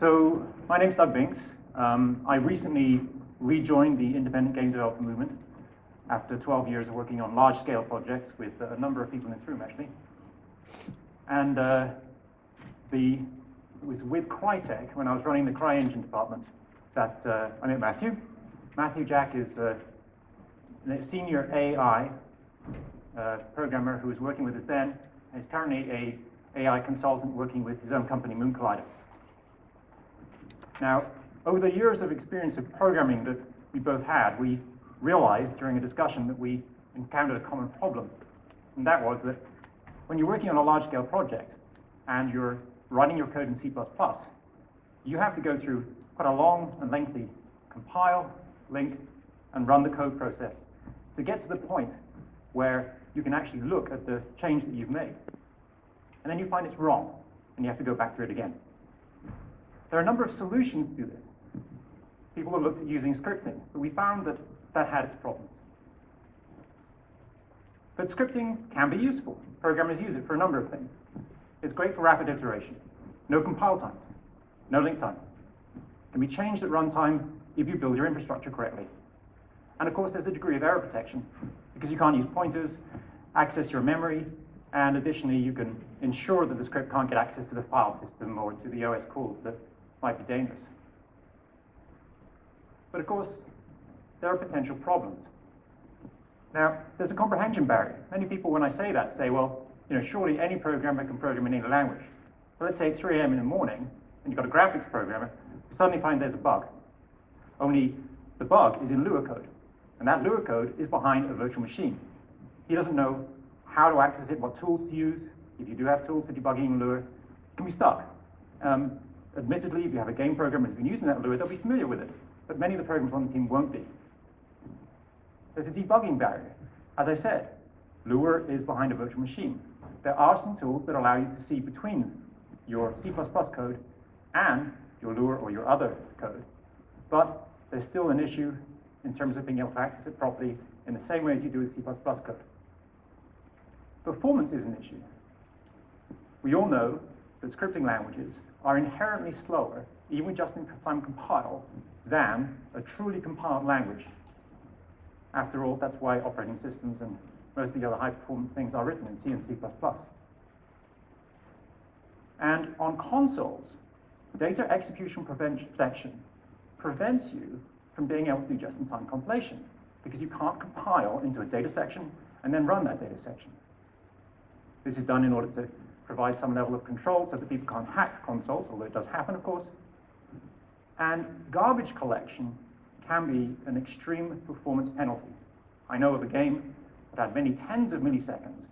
So my name's Doug Binks. I recently rejoined the independent game developer movement after 12 years of working on large-scale projects with a number of people in this room, actually. And it was with Crytek, when I was running the CryEngine department, that I met Matthew. Matthew Jack is a senior AI programmer who was working with us then, and is currently an AI consultant working with his own company, Moon Collider. Now, over the years of experience of programming that we both had, we realized during a discussion that we encountered a common problem. And that was that when you're working on a large-scale project and you're writing your code in C++, you have to go through quite a long and lengthy compile, link, and run the code process to get to the point where you can actually look at the change that you've made. And then you find it's wrong, and you have to go back through it again. There are a number of solutions to this. People have looked at using scripting, but we found that that had its problems. But scripting can be useful. Programmers use it for a number of things. It's great for rapid iteration. No compile times, no link time. It can be changed at runtime if you build your infrastructure correctly. And of course, there's a degree of error protection because you can't use pointers, access your memory, and additionally, you can ensure that the script can't get access to the file system or to the OS calls that might be dangerous. But of course, there are potential problems. Now, there's a comprehension barrier. Many people, when I say that, say, well, surely any programmer can program in any language. But let's say it's 3 a.m. in the morning, and you've got a graphics programmer, you suddenly find there's a bug. Only the bug is in Lua code, and that Lua code is behind a virtual machine. He doesn't know how to access it, what tools to use. If you do have tools for debugging in Lua, it can be stuck. Admittedly, if you have a game programmer who's been using that Lua, they'll be familiar with it. But many of the programmers on the team won't be. There's a debugging barrier. As I said, Lua is behind a virtual machine. There are some tools that allow you to see between your C++ code and your Lua or your other code. But there's still an issue in terms of being able to access it properly in the same way as you do with C++ code. Performance is an issue. We all know that scripting languages are inherently slower, even with just-in-time compile, than a truly compiled language. After all, that's why operating systems and most of the other high-performance things are written in C and C++. And on consoles, data execution protection prevents you from being able to do just-in-time compilation, because you can't compile into a data section and then run that data section. This is done in order to provide some level of control so that people can't hack consoles, although it does happen, of course. And garbage collection can be an extreme performance penalty. I know of a game that had many tens of milliseconds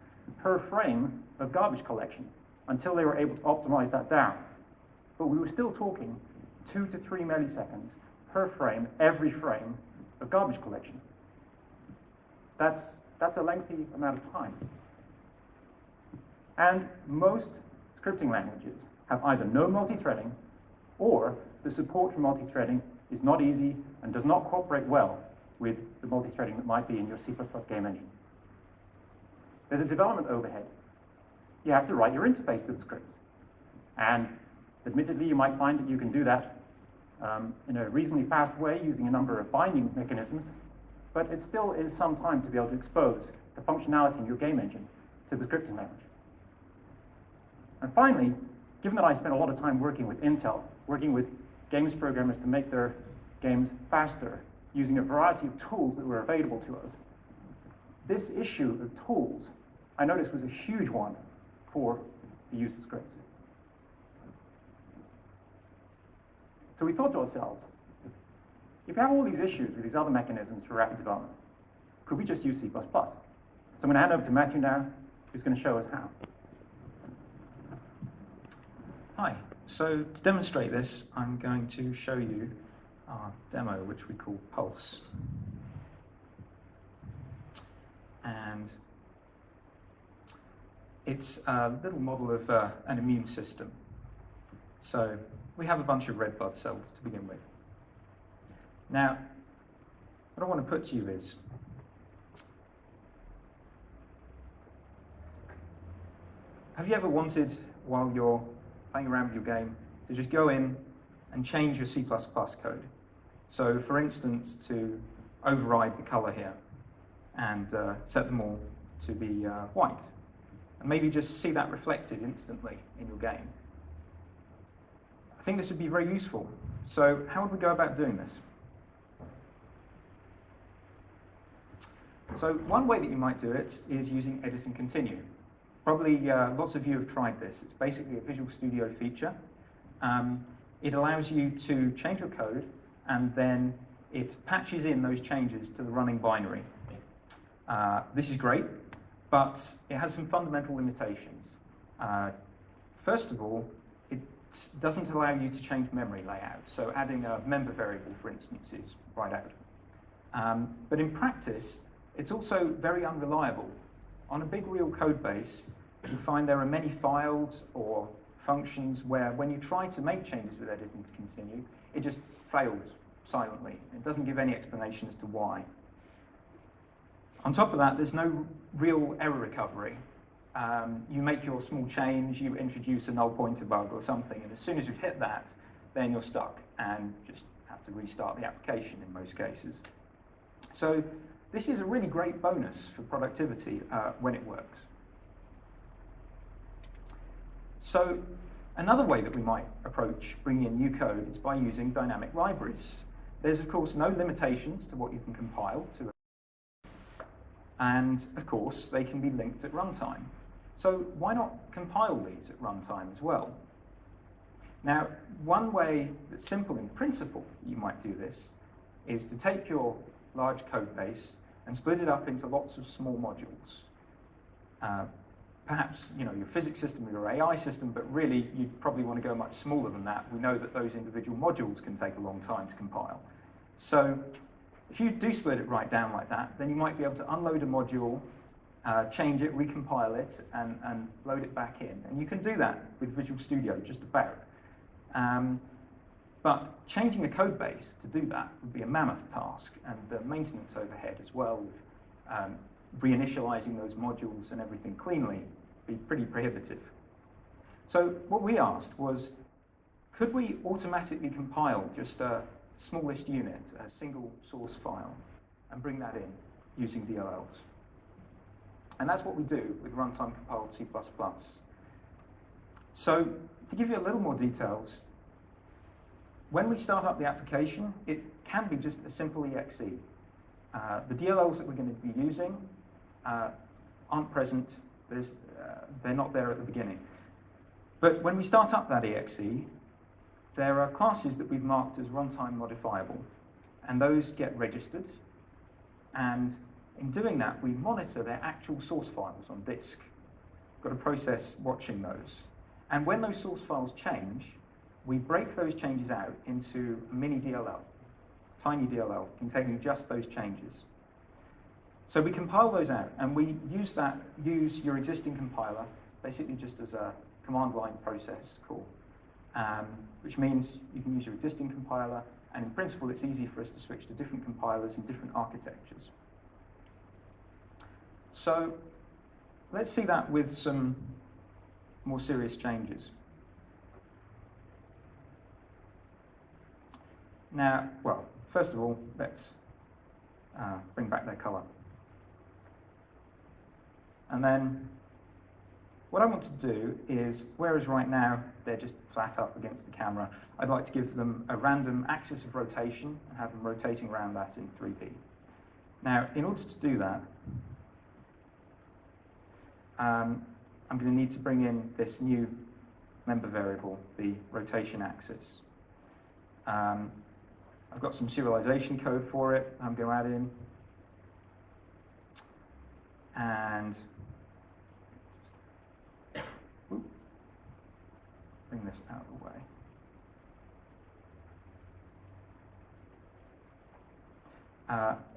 per frame of garbage collection until they were able to optimize that down. But we were still talking 2 to 3 milliseconds per frame, every frame of garbage collection. That's a lengthy amount of time. And most scripting languages have either no multi-threading or the support for multi-threading is not easy and does not cooperate well with the multi-threading that might be in your C++ game engine. There's a development overhead. You have to write your interface to the scripts. And admittedly, you might find that you can do that in a reasonably fast way using a number of binding mechanisms, but it still is some time to be able to expose the functionality in your game engine to the scripting language. And finally, given that I spent a lot of time working with Intel, working with games programmers to make their games faster, using a variety of tools that were available to us, this issue of tools, I noticed, was a huge one for the use of scripts. So we thought to ourselves, if we have all these issues with these other mechanisms for rapid development, could we just use C++? So I'm going to hand over to Matthew now, who's going to show us how. Hi, so to demonstrate this, I'm going to show you our demo, which we call Pulse. And it's a little model of an immune system. So we have a bunch of red blood cells to begin with. Now, what I want to put to you is, have you ever wanted, while you're playing around with your game, to just go in, and change your C++ code. So for instance, to override the color here and set them all to be white. And maybe just see that reflected instantly in your game. I think this would be very useful. So how would we go about doing this? So one way that you might do it is using edit and continue. Probably lots of you have tried this. It's basically a Visual Studio feature. It allows you to change your code, and then it patches in those changes to the running binary. This is great, but it has some fundamental limitations. First of all, it doesn't allow you to change memory layout. So adding a member variable, for instance, is right out. But in practice, it's also very unreliable. On a big real code base, you find there are many files or functions where when you try to make changes with edit and continue, it just fails silently. It doesn't give any explanation as to why. On top of that, there's no real error recovery. You make your small change, you introduce a null pointer bug or something, and as soon as you hit that, then you're stuck and just have to restart the application in most cases. So this is a really great bonus for productivity when it works. So another way that we might approach bringing in new code is by using dynamic libraries. There's, of course, no limitations to what you can compile to, and, of course, they can be linked at runtime. So why not compile these at runtime as well? Now, one way that's simple in principle you might do this is to take your large code base and split it up into lots of small modules. Perhaps your physics system or your AI system, but really you'd probably want to go much smaller than that. We know that those individual modules can take a long time to compile. So if you do split it right down like that, then you might be able to unload a module, change it, recompile it, and load it back in. And you can do that with Visual Studio just about. But changing a code base to do that would be a mammoth task, and the maintenance overhead as well, reinitializing those modules and everything cleanly, be pretty prohibitive. So what we asked was, could we automatically compile just a smallest unit, a single source file, and bring that in using DLLs? And that's what we do with Runtime Compiled C++. So to give you a little more details, when we start up the application, it can be just a simple exe. The DLLs that we're going to be using aren't present. They're not there at the beginning. But when we start up that exe, there are classes that we've marked as runtime modifiable, and those get registered. And in doing that, we monitor their actual source files on disk. We've got a process watching those. And when those source files change, we break those changes out into a mini DLL, tiny DLL, containing just those changes. So we compile those out, and we use your existing compiler, basically just as a command line process call, which means you can use your existing compiler, and in principle, it's easy for us to switch to different compilers and different architectures. So let's see that with some more serious changes. Now, well, first of all, let's bring back their color. And then what I want to do is, whereas right now they're just flat up against the camera, I'd like to give them a random axis of rotation and have them rotating around that in 3D. Now, in order to do that, I'm going to need to bring in this new member variable, the rotation axis. I've got some serialization code for it I'm going to add in. And bring this out of the way.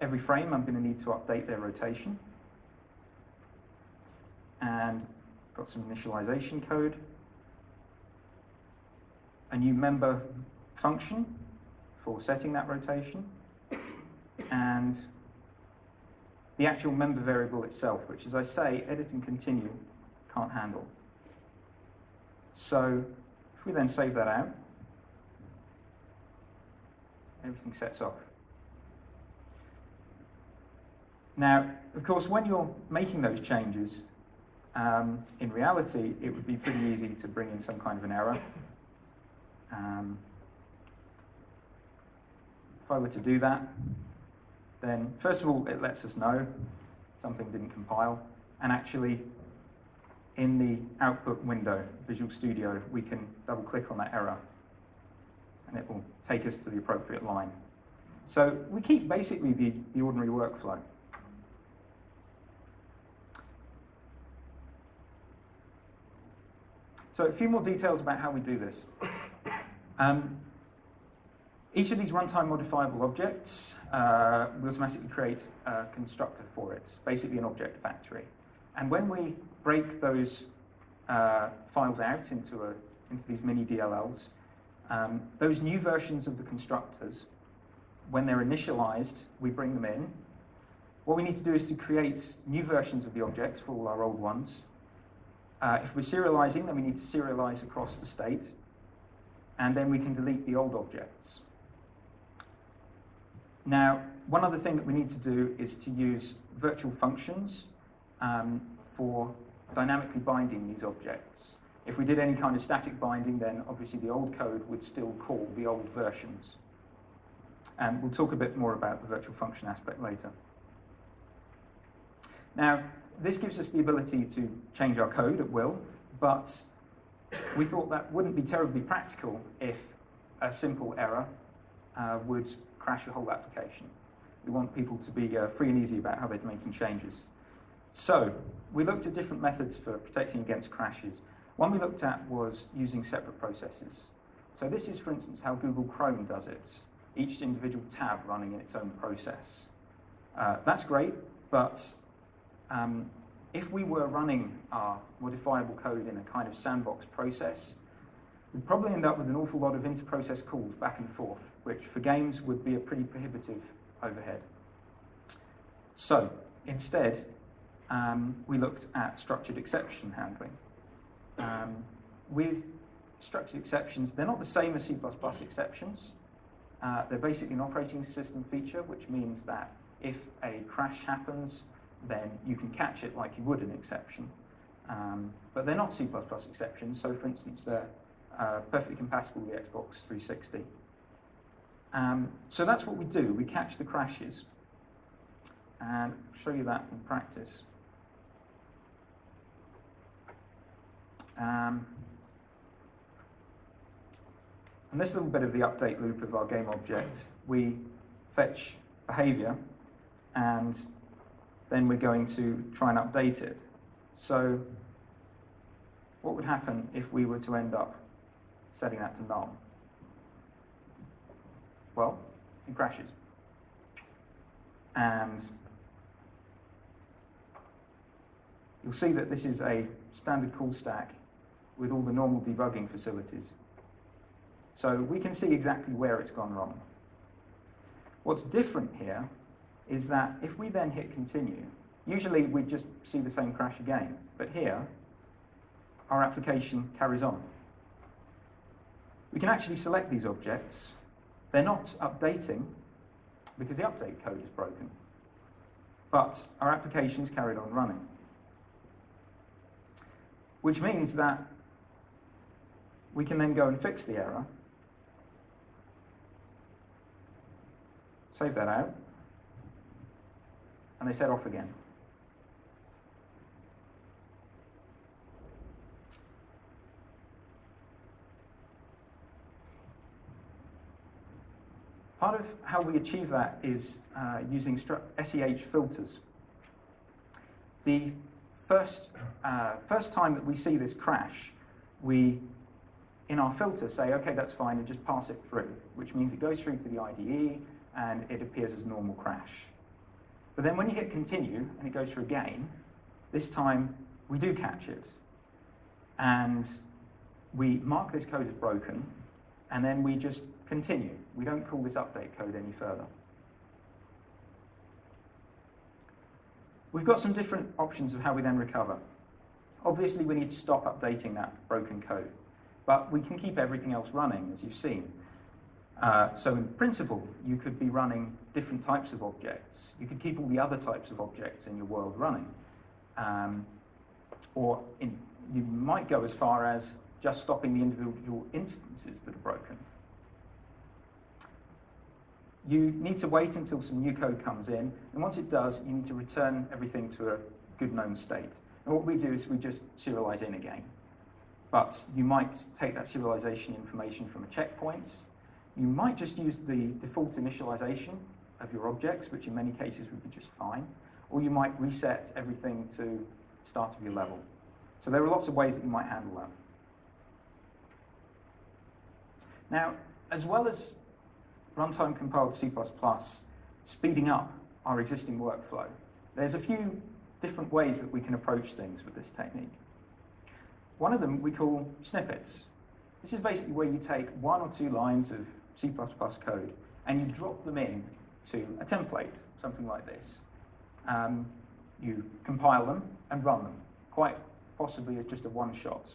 Every frame, I'm going to need to update their rotation. And got some initialization code. A new member function for setting that rotation. And the actual member variable itself, which, as I say, edit and continue can't handle. So if we then save that out, everything sets off. Now, of course, when you're making those changes, in reality, it would be pretty easy to bring in some kind of an error. If I were to do that, then first of all, it lets us know something didn't compile. And actually, in the output window, Visual Studio, we can double click on that error and it will take us to the appropriate line. So we keep basically the ordinary workflow. So a few more details about how we do this. Each of these runtime modifiable objects, we automatically create a constructor for it, basically an object factory. And when we break those files out into these mini DLLs, those new versions of the constructors, when they're initialized, we bring them in. What we need to do is to create new versions of the objects for all our old ones. If we're serializing, then we need to serialize across the state, and then we can delete the old objects. Now, one other thing that we need to do is to use virtual functions for dynamically binding these objects. If we did any kind of static binding, then obviously the old code would still call the old versions. And we'll talk a bit more about the virtual function aspect later. Now, this gives us the ability to change our code at will, but we thought that wouldn't be terribly practical if a simple error would crash a whole application. We want people to be free and easy about how they're making changes. So we looked at different methods for protecting against crashes. One we looked at was using separate processes. So this is, for instance, how Google Chrome does it, each individual tab running in its own process. That's great, but if we were running our modifiable code in a kind of sandbox process, we'd probably end up with an awful lot of inter-process calls back and forth, which for games would be a pretty prohibitive overhead. So instead, we looked at structured exception handling. With structured exceptions, they're not the same as C++ exceptions. They're basically an operating system feature, which means that if a crash happens, then you can catch it like you would an exception. But they're not C++ exceptions, so for instance, they're perfectly compatible with the Xbox 360. So that's what we do. We catch the crashes. And I'll show you that in practice. And this little bit of the update loop of our game object, we fetch behavior, and then we're going to try and update it. So what would happen if we were to end up setting that to null? Well, it crashes. And you'll see that this is a standard call stack with all the normal debugging facilities. So we can see exactly where it's gone wrong. What's different here is that if we then hit continue, usually we just see the same crash again, but here, our application carries on. We can actually select these objects. They're not updating because the update code is broken, but our application's carried on running. Which means that we can then go and fix the error, save that out, and they set off again. Part of how we achieve that is using SEH filters. The first time that we see this crash, we, in our filter, say, okay, that's fine, and just pass it through, which means it goes through to the IDE, and it appears as a normal crash. But then when you hit continue, and it goes through again, this time we do catch it. And we mark this code as broken, and then we just continue. We don't call this update code any further. We've got some different options of how we then recover. Obviously, we need to stop updating that broken code, but we can keep everything else running, as you've seen. So in principle, you could be running different types of objects. You could keep all the other types of objects in your world running. You might go as far as just stopping the individual instances that are broken. You need to wait until some new code comes in, and once it does, you need to return everything to a good known state. And what we do is we just serialize in again. But you might take that serialization information from a checkpoint. You might just use the default initialization of your objects, which in many cases would be just fine. Or you might reset everything to the start of your level. So there are lots of ways that you might handle that. Now, as well as Runtime Compiled C++ speeding up our existing workflow, there's a few different ways that we can approach things with this technique. One of them we call Snippets. This is basically where you take 1 or 2 lines of C++ code and you drop them in to a template, something like this. You compile them and run them, quite possibly as just a one-shot.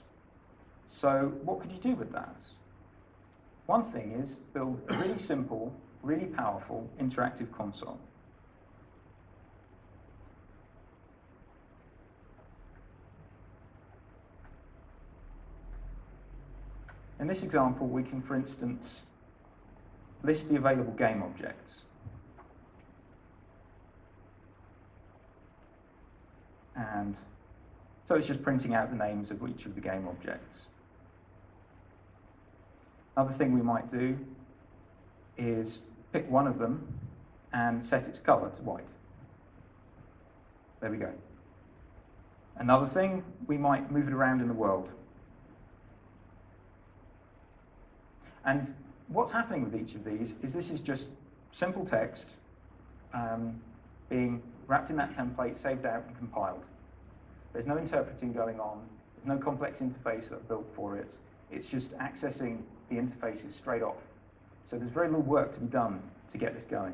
So what could you do with that? One thing is build a really simple, really powerful interactive console. In this example, we can, for instance, list the available game objects. And so it's just printing out the names of each of the game objects. Another thing we might do is pick one of them and set its color to white. There we go. Another thing, we might move it around in the world. And what's happening with each of these is this is just simple text being wrapped in that template, saved out and compiled. There's no interpreting going on. There's no complex interface that I've built for it. It's just accessing the interfaces straight off. So there's very little work to be done to get this going.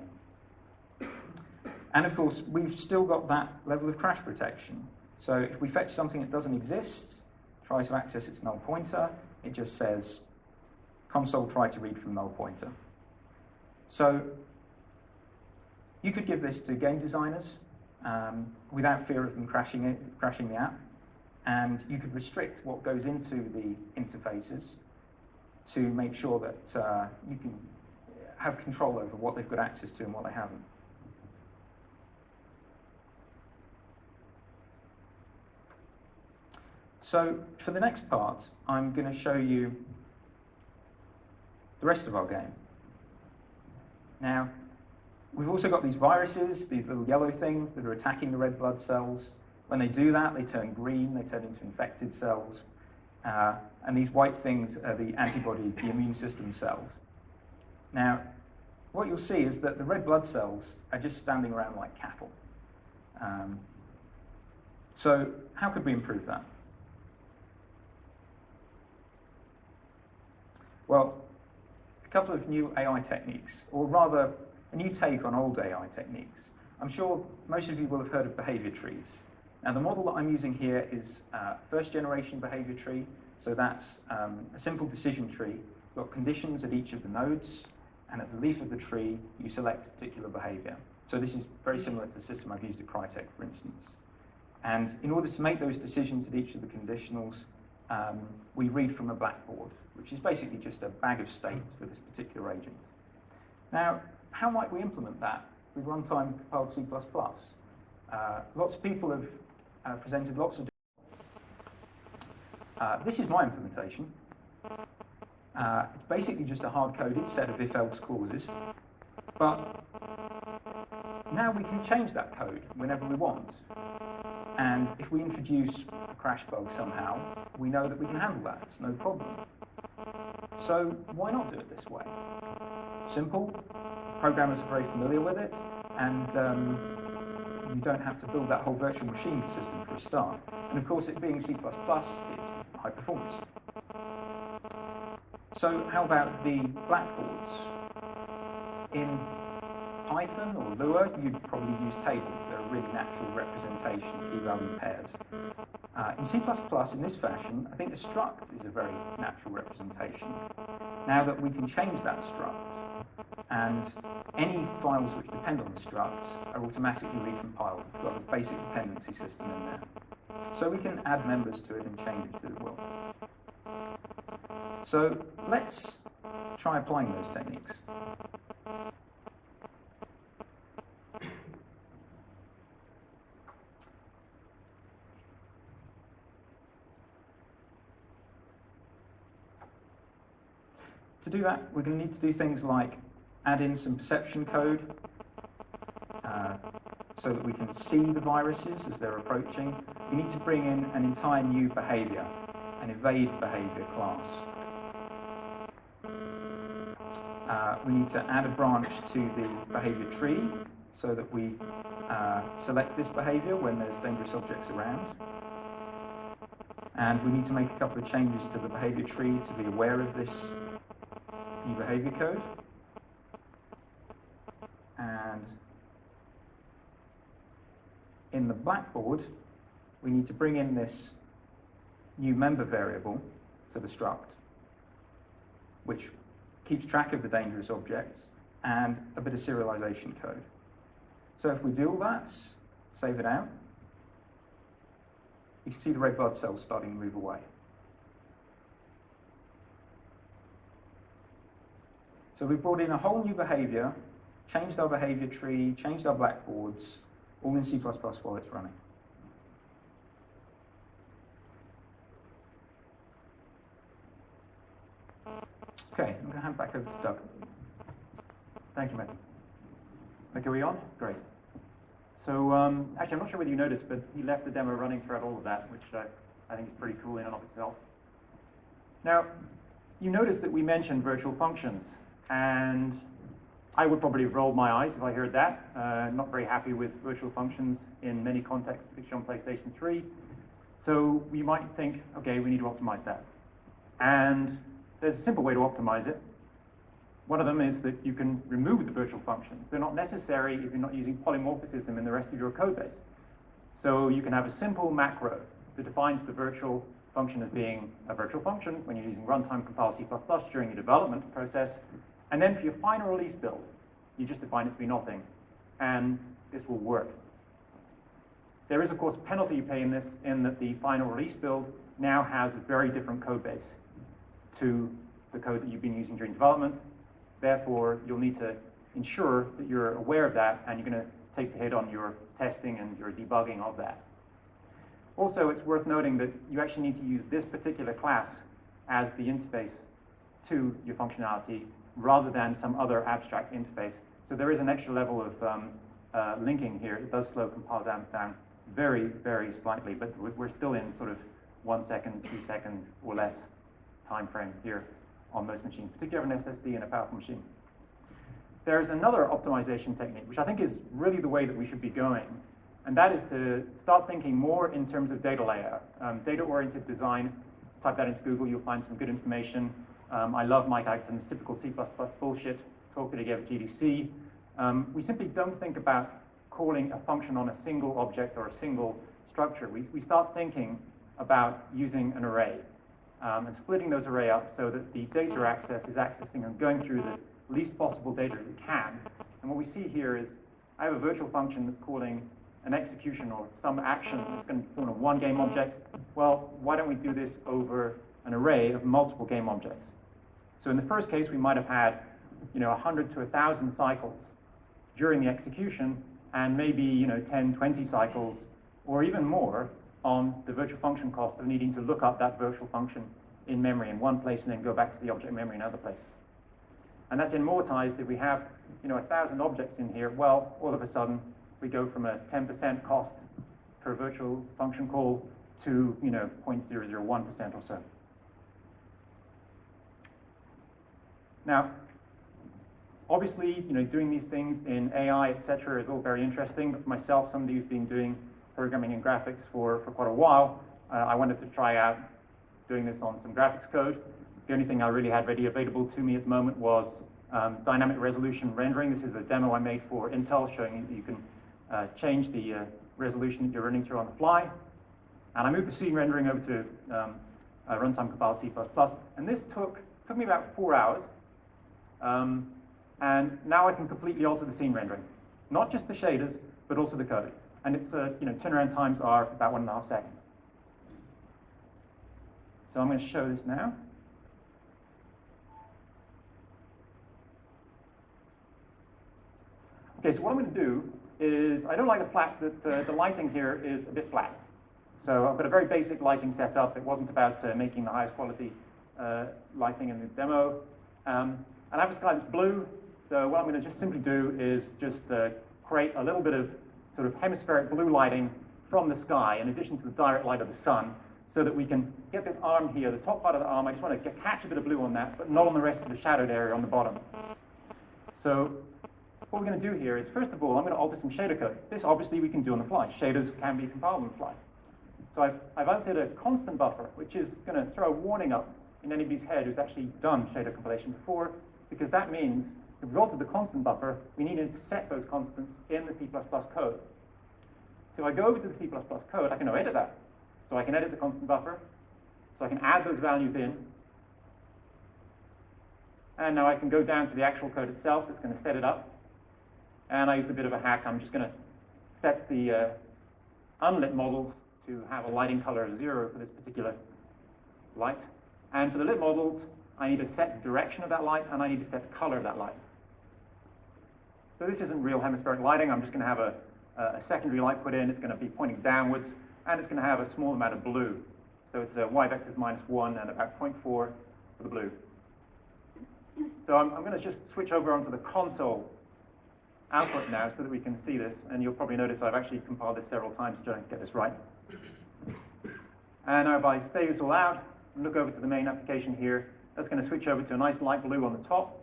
And of course, we've still got that level of crash protection. So if we fetch something that doesn't exist, try to access its null pointer, it just says, console try to read from null pointer. So you could give this to game designers without fear of them crashing the app. And you could restrict what goes into the interfaces to make sure that you can have control over what they've got access to and what they haven't. So for the next part, I'm going to show you the rest of our game. Now, we've also got these viruses, these little yellow things that are attacking the red blood cells. When they do that, they turn green, they turn into infected cells. And these white things are the antibody, the immune system cells. Now, what you'll see is that the red blood cells are just standing around like cattle. So how could we improve that? Well, a couple of new AI techniques, or rather a new take on old AI techniques. I'm sure most of you will have heard of behavior trees. Now, the model that I'm using here is first generation behavior tree. So that's a simple decision tree. You've got conditions at each of the nodes, and at the leaf of the tree, you select a particular behavior. So this is very similar to the system I've used at Crytek, for instance. And in order to make those decisions at each of the conditionals, we read from a Blackboard, which is basically just a bag of state for this particular agent. Now, how might we implement that with Runtime Compiled C++? Lots of people have presented lots of. This is my implementation. It's basically just a hard-coded set of if-else clauses, but now we can change that code whenever we want. And if we introduce a crash bug somehow, we know that we can handle that. It's no problem. So why not do it this way? Simple. Programmers are very familiar with it, and you don't have to build that whole virtual machine system for a start. And of course, it being C++, it's high performance. So how about the Blackboards? In Python or Lua, you'd probably use tables. They're a really natural representation of key-value pairs. In C++, in this fashion, I think the struct is a very natural representation. Now that we can change that struct and any files which depend on the struct are automatically recompiled. We've got a basic dependency system in there. So we can add members to it and change it to the will. So let's try applying those techniques. To do that, we're going to need to do things like add in some perception code so that we can see the viruses as they're approaching. We need to bring in an entire new behavior, an evade behavior class. We need to add a branch to the behavior tree so that we select this behavior when there's dangerous objects around. And we need to make a couple of changes to the behavior tree to be aware of this new behavior code. And in the Blackboard, we need to bring in this new member variable to the struct, which keeps track of the dangerous objects and a bit of serialization code. So if we do all that, save it out, you can see the red blood cells starting to move away. So we've brought in a whole new behavior, changed our behavior tree, changed our Blackboards, all in C++ while it's running. Okay, I'm going to hand back over to Doug. Thank you, Matthew. Okay, are we on? Great. So actually, I'm not sure whether you noticed, but he left the demo running throughout all of that, which I think is pretty cool in and of itself. Now, you noticed that we mentioned virtual functions, and I would probably have rolled my eyes if I heard that. Not very happy with virtual functions in many contexts, particularly on PlayStation 3. So you might think, okay, we need to optimize that. And there's a simple way to optimize it. One of them is that you can remove the virtual functions. They're not necessary if you're not using polymorphism in the rest of your code base. So you can have a simple macro that defines the virtual function as being a virtual function when you're using Runtime Compiled C++ during your development process. And then for your final release build, you just define it to be nothing. And this will work. There is, of course, a penalty you pay in this, in that the final release build now has a very different code base to the code that you've been using during development. Therefore, you'll need to ensure that you're aware of that, and you're going to take the hit on your testing and your debugging of that. Also, it's worth noting that you actually need to use this particular class as the interface to your functionality rather than some other abstract interface. So there is an extra level of linking here. It does slow compile down very, very slightly, but we're still in sort of 1 second, 2 seconds or less time frame here on most machines, particularly an SSD and a powerful machine. There's another optimization technique, which I think is really the way that we should be going, and that is to start thinking more in terms of data layout. Data-oriented design, type that into Google, you'll find some good information. I love Mike Acton's typical C++ bullshit talk that he gave at GDC. We simply don't think about calling a function on a single object or a single structure. We start thinking about using an array. And splitting those array up so that the data access is accessing and going through the least possible data that it can. And what we see here is I have a virtual function that's calling an execution or some action that's going to be on one game object. Well, why don't we do this over an array of multiple game objects? So in the first case, we might have had 100 to 1,000 cycles during the execution, and maybe 10, 20 cycles, or even more on the virtual function cost of needing to look up that virtual function in memory in one place and then go back to the object memory in another place. And that's immortalized if we have 1,000 objects in here. Well, all of a sudden we go from a 10% cost per virtual function call to 0.001% or so. Now, obviously, doing these things in AI, etc., is all very interesting. But for myself, somebody who's been doing programming and graphics for quite a while, I wanted to try out doing this on some graphics code. The only thing I really had ready available to me at the moment was dynamic resolution rendering. This is a demo I made for Intel showing you that you can change the resolution that you're running through on the fly. And I moved the scene rendering over to Runtime Compiled C++, and this took me about 4 hours. And now I can completely alter the scene rendering. Not just the shaders, but also the code. And its turnaround times are about 1.5 seconds. So I'm going to show this now. Okay, so what I'm going to do is, I don't like the fact that the lighting here is a bit flat. So I've got a very basic lighting setup. It wasn't about making the highest quality lighting in the demo. And I have a sky that's blue. So what I'm going to just simply do is just create a little bit of sort of hemispheric blue lighting from the sky in addition to the direct light of the sun, so that we can get this arm here, the top part of the arm. I just want to catch a bit of blue on that, but not on the rest of the shadowed area on the bottom. So what we're going to do here is, first of all, I'm going to alter some shader code. This obviously we can do on the fly. Shaders can be compiled on the fly. So I've altered a constant buffer, which is going to throw a warning up in anybody's head who's actually done shader compilation before, because that means if we've altered the constant buffer, we need to set those constants in the C++ code. So if I go over to the C++ code, I can now edit that. So I can edit the constant buffer, so I can add those values in. And now I can go down to the actual code itself that's going to set it up. And I use a bit of a hack. I'm just going to set the unlit models to have a lighting color of 0 for this particular light. And for the lit models, I need to set the direction of that light, and I need to set the color of that light. So this isn't real hemispheric lighting. I'm just going to have a secondary light put in. It's going to be pointing downwards, and it's going to have a small amount of blue. So it's y vectors -1 and about 0.4 for the blue. So I'm going to just switch over onto the console output now so that we can see this. And you'll probably notice I've actually compiled this several times to try and get this right. And now if I save this all out and look over to the main application here, that's going to switch over to a nice light blue on the top.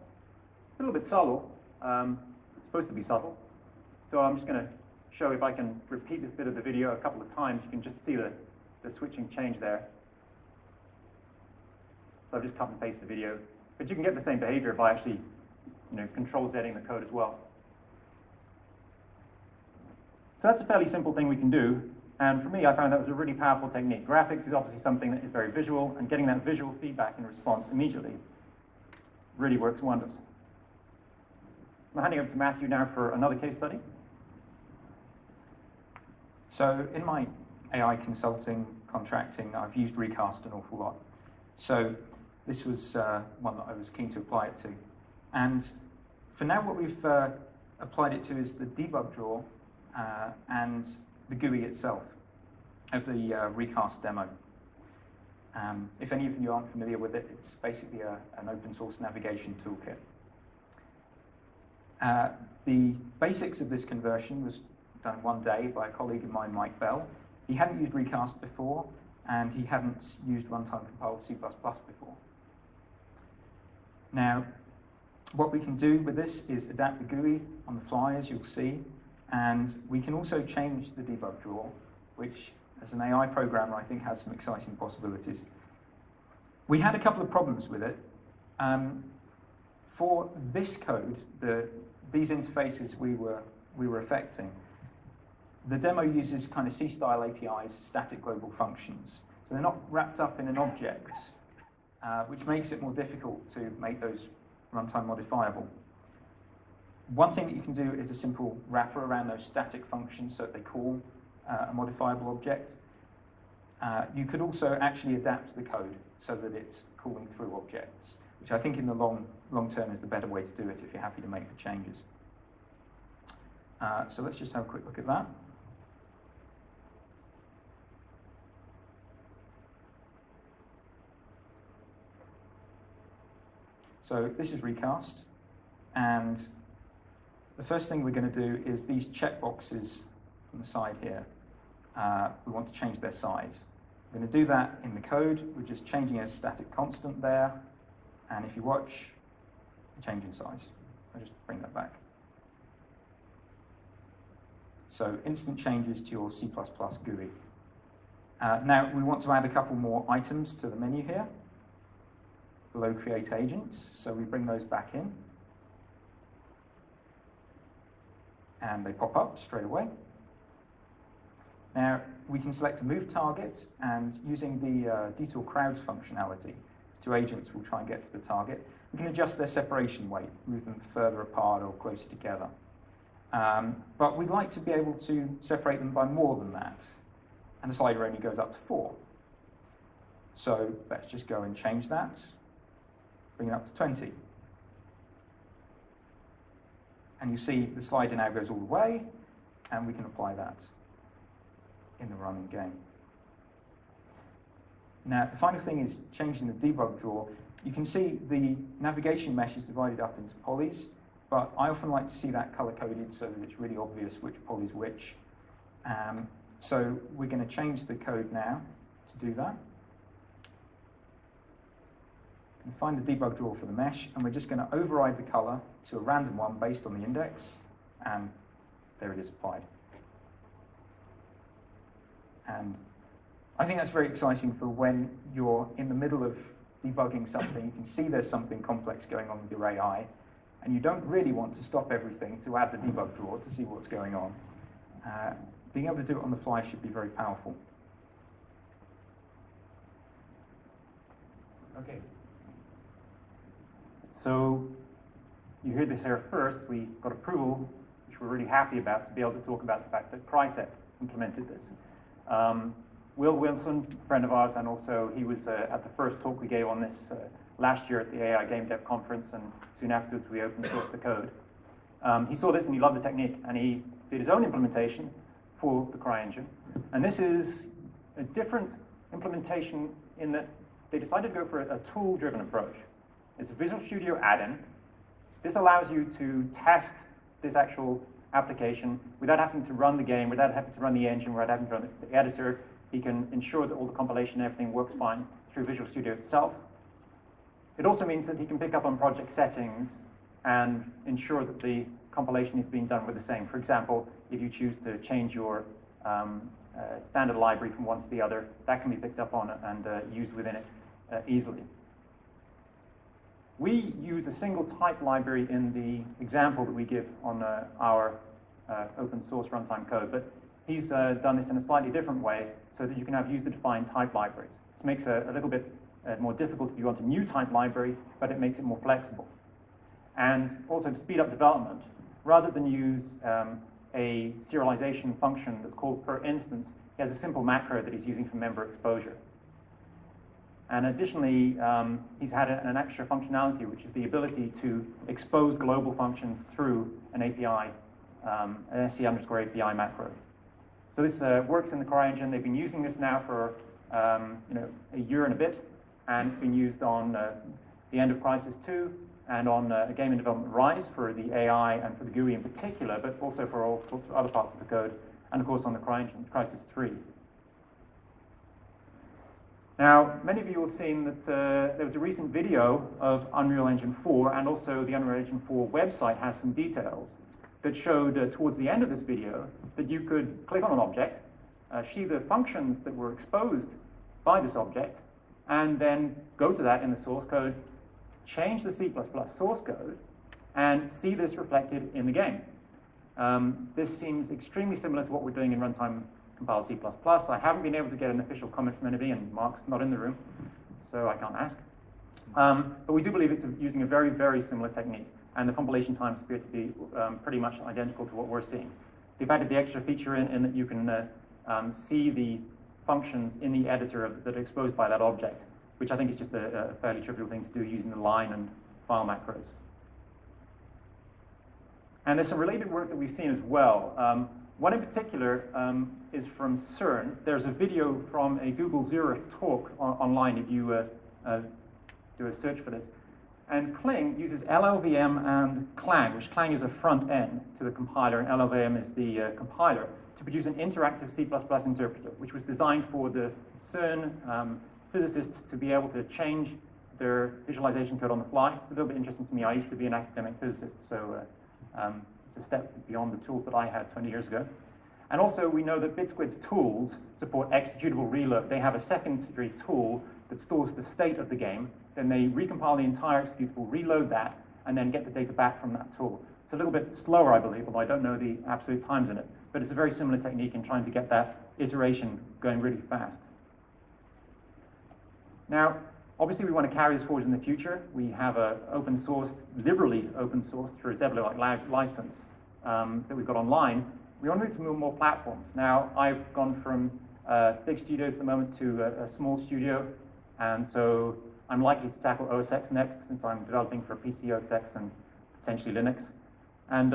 A little bit subtle. It's supposed to be subtle. So I'm just going to show, if I can repeat this bit of the video a couple of times, you can just see the switching change there. So I've just cut and pasted the video. But you can get the same behavior by actually control Zing the code as well. So that's a fairly simple thing we can do. And for me, I found that was a really powerful technique. Graphics is obviously something that is very visual, and getting that visual feedback and response immediately really works wonders. I'm handing over to Matthew now for another case study. So in my AI consulting, contracting, I've used Recast an awful lot. So this was one that I was keen to apply it to. And for now, what we've applied it to is the debug drawer and the GUI itself of the Recast demo. If any of you aren't familiar with it, it's basically an open source navigation toolkit. The basics of this conversion was done one day by a colleague of mine, Mike Bell. He hadn't used Recast before, and he hadn't used Runtime Compiled C++ before. Now, what we can do with this is adapt the GUI on the fly, as you'll see, and we can also change the debug drawer, which, as an AI programmer, I think has some exciting possibilities. We had a couple of problems with it. For this code, these interfaces we were affecting, the demo uses kind of C-style APIs, static global functions. So they're not wrapped up in an object, which makes it more difficult to make those runtime modifiable. One thing that you can do is a simple wrapper around those static functions so that they call a modifiable object. You could also actually adapt the code so that it's calling through objects, which I think in the long term is the better way to do it if you're happy to make the changes. So let's just have a quick look at that. So this is Recast, and the first thing we're going to do is these checkboxes on the side here. We want to change their size. We're going to do that in the code. We're just changing a static constant there, and if you watch, the change in size. I'll just bring that back. So instant changes to your C++ GUI. Now we want to add a couple more items to the menu here, below Create Agents, so we bring those back in. And they pop up straight away. Now, we can select a move target, and using the detour crowds functionality, two agents will try and get to the target. We can adjust their separation weight, move them further apart or closer together. But we'd like to be able to separate them by more than that. And the slider only goes up to 4. So let's just go and change that, bring it up to 20. And you see the slider now goes all the way, and we can apply that in the running game. Now, the final thing is changing the debug drawer. You can see the navigation mesh is divided up into polys, but I often like to see that color-coded so that it's really obvious which poly is which. So we're going to change the code now to do that. And find the debug drawer for the mesh, and we're just going to override the color to a random one based on the index, and there it is applied. And I think that's very exciting for when you're in the middle of debugging something. You can see there's something complex going on with your AI, and you don't really want to stop everything to add the debug drawer to see what's going on. Being able to do it on the fly should be very powerful. Okay. So you heard this here first. We got approval, which we're really happy about, to be able to talk about the fact that Crytek implemented this. Will Wilson, a friend of ours, and also he was at the first talk we gave on this last year at the AI Game Dev Conference, and soon afterwards we open sourced the code. He saw this and he loved the technique, and he did his own implementation for the CryEngine. And this is a different implementation in that they decided to go for a tool-driven approach. It's a Visual Studio add-in. This allows you to test this actual application without having to run the game, without having to run the engine, without having to run the editor. He can ensure that all the compilation and everything works fine through Visual Studio itself. It also means that he can pick up on project settings and ensure that the compilation is being done with the same. For example, if you choose to change your standard library from one to the other, that can be picked up on and used within it easily. We use a single type library in the example that we give on our open source runtime code, but he's done this in a slightly different way so that you can have user-defined type libraries. This makes it a little bit more difficult if you want a new type library, but it makes it more flexible. And also to speed up development, rather than use a serialization function that's called per instance, he has a simple macro that he's using for member exposure. And additionally, he's had an extra functionality, which is the ability to expose global functions through an API, an SC_API macro. So this works in the CryEngine. They've been using this now for a year and a bit, and it's been used on the end of Crisis 2 and on a game in development Rise for the AI and for the GUI in particular, but also for all sorts of other parts of the code, and of course on the CryEngine Crisis 3. Now, many of you will have seen that there was a recent video of Unreal Engine 4, and also the Unreal Engine 4 website has some details that showed towards the end of this video that you could click on an object, see the functions that were exposed by this object, and then go to that in the source code, change the C++ source code, and see this reflected in the game. This seems extremely similar to what we're doing in Runtime Compiled C++. I haven't been able to get an official comment from NV, and Mark's not in the room, so I can't ask. But we do believe it's using a very, very similar technique, and the compilation times appear to be pretty much identical to what we're seeing. They've added the extra feature in that you can see the functions in the editor that are exposed by that object, which I think is just a fairly trivial thing to do using the line and file macros. And there's some related work that we've seen as well. One in particular is from CERN. There's a video from a Google Zurich talk online if you do a search for this. And Kling uses LLVM and Clang, which Clang is a front end to the compiler, and LLVM is the compiler, to produce an interactive C++ interpreter, which was designed for the CERN physicists to be able to change their visualization code on the fly. It's a little bit interesting to me. I used to be an academic physicist, so it's a step beyond the tools that I had 20 years ago. And also, we know that BitSquid's tools support executable reload. They have a secondary tool that stores the state of the game. Then they recompile the entire executable, reload that, and then get the data back from that tool. It's a little bit slower, I believe, although I don't know the absolute times in it. But it's a very similar technique in trying to get that iteration going really fast. Now, Obviously, we want to carry this forward in the future. We have a open sourced, liberally open sourced through a Zebra-like license that we've got online. We want to move to more platforms. Now, I've gone from big studios at the moment to a small studio, and so I'm likely to tackle OS X next, since I'm developing for PC OS X and potentially Linux. And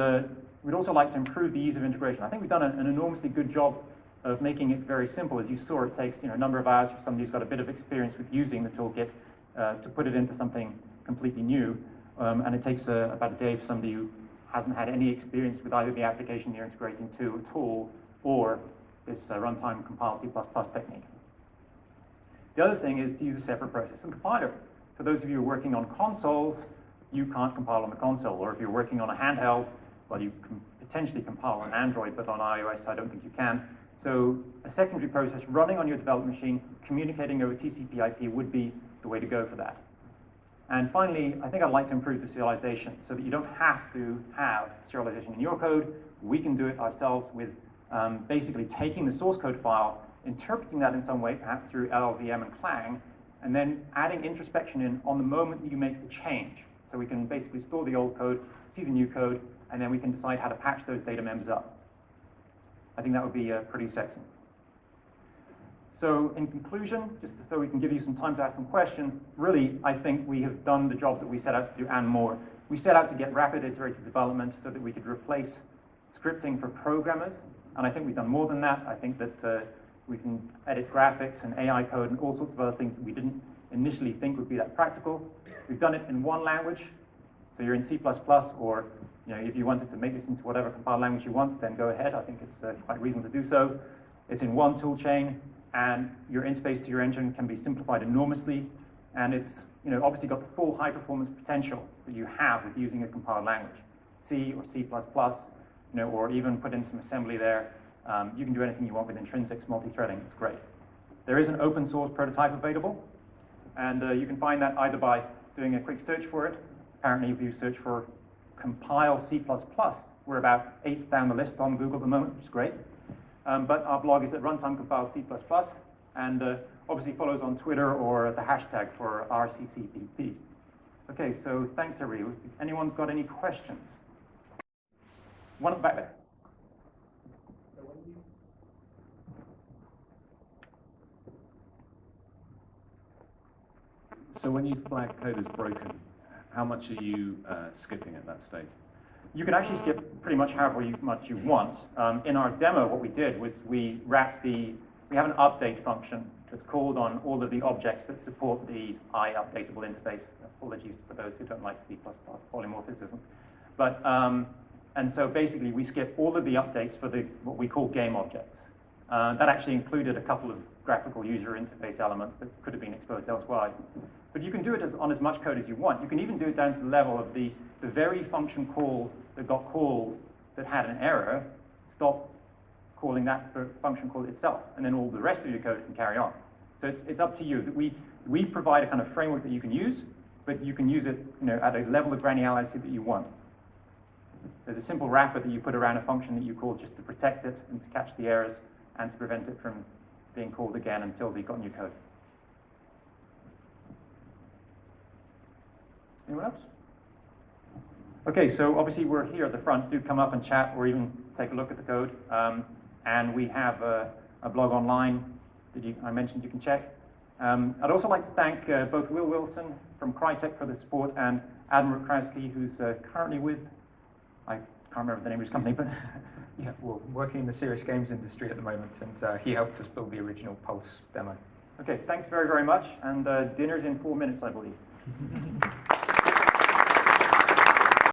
we'd also like to improve the ease of integration. I think we've done an enormously good job of making it very simple. As you saw, it takes a number of hours for somebody who's got a bit of experience with using the toolkit to put it into something completely new. And it takes about a day for somebody who hasn't had any experience with either the application you're integrating to at all or this Runtime Compiled C++ technique. The other thing is to use a separate process and compiler. For those of you who are working on consoles, you can't compile on the console. Or if you're working on a handheld, well, you can potentially compile on Android, but on iOS, I don't think you can. So a secondary process running on your development machine, communicating over TCP/IP would be the way to go for that. And finally, I think I'd like to improve the serialization so that you don't have to have serialization in your code. We can do it ourselves with basically taking the source code file, interpreting that in some way, perhaps through LLVM and Clang, and then adding introspection in on the moment that you make the change. So we can basically store the old code, see the new code, and then we can decide how to patch those data members up. I think that would be pretty sexy. So in conclusion, just so we can give you some time to ask some questions, really, I think we have done the job that we set out to do and more. We set out to get rapid iterative development so that we could replace scripting for programmers, and I think we've done more than that. I think that we can edit graphics and AI code and all sorts of other things that we didn't initially think would be that practical. We've done it in one language, so you're in C++, or if you wanted to make this into whatever compiled language you want, then go ahead. I think it's quite reasonable to do so. It's in one tool chain, and your interface to your engine can be simplified enormously, and it's obviously got the full high-performance potential that you have with using a compiled language, C or C++, or even put in some assembly there. You can do anything you want with intrinsics, multi-threading. It's great. There is an open source prototype available, and you can find that either by doing a quick search for it. Apparently, if you search for compile C++, we're about 8th down the list on Google at the moment, which is great. But our blog is at Runtime Compiled C++, and obviously follows on Twitter or the hashtag for RCCPP. Okay, so thanks everybody. Anyone got any questions? One up back there. So when you flag code as broken, how much are you skipping at that stage? You can actually skip pretty much however much you want. In our demo, what we did was we have an update function that's called on all of the objects that support the iUpdatable interface. Apologies for those who don't like C++ polymorphism. But, and so basically we skip all of the updates for what we call game objects. That actually included a couple of graphical user interface elements that could have been exposed elsewhere. But you can do it on as much code as you want. You can even do it down to the level of the very function call that got called that had an error. Stop calling that function call itself, and then all the rest of your code can carry on. So it's up to you. We provide a kind of framework that you can use, but you can use it at a level of granularity that you want. There's a simple wrapper that you put around a function that you call just to protect it and to catch the errors and to prevent it from being called again until you've got new code. Anyone else? Okay, so obviously we're here at the front. Do come up and chat or even take a look at the code. And we have a blog online that I mentioned you can check. I'd also like to thank both Will Wilson from Crytek for the support and Adam Rutkowski, who's currently with, I can't remember the name of his company, but yeah, well, working in the serious games industry at the moment, and he helped us build the original Pulse demo. Okay, thanks very, very much. And dinner's in 4 minutes, I believe.